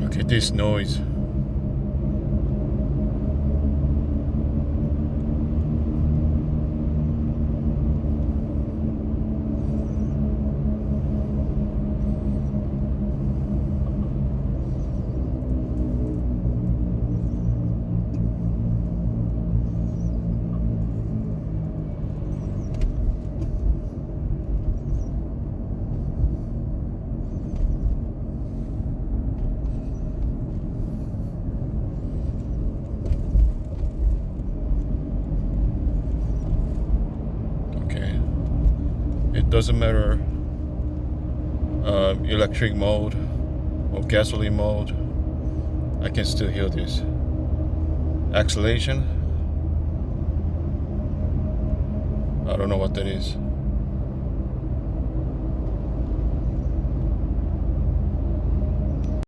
Look at this noise. It doesn't matter electric mode or gasoline mode, I can still hear this. Acceleration, I don't know what that is.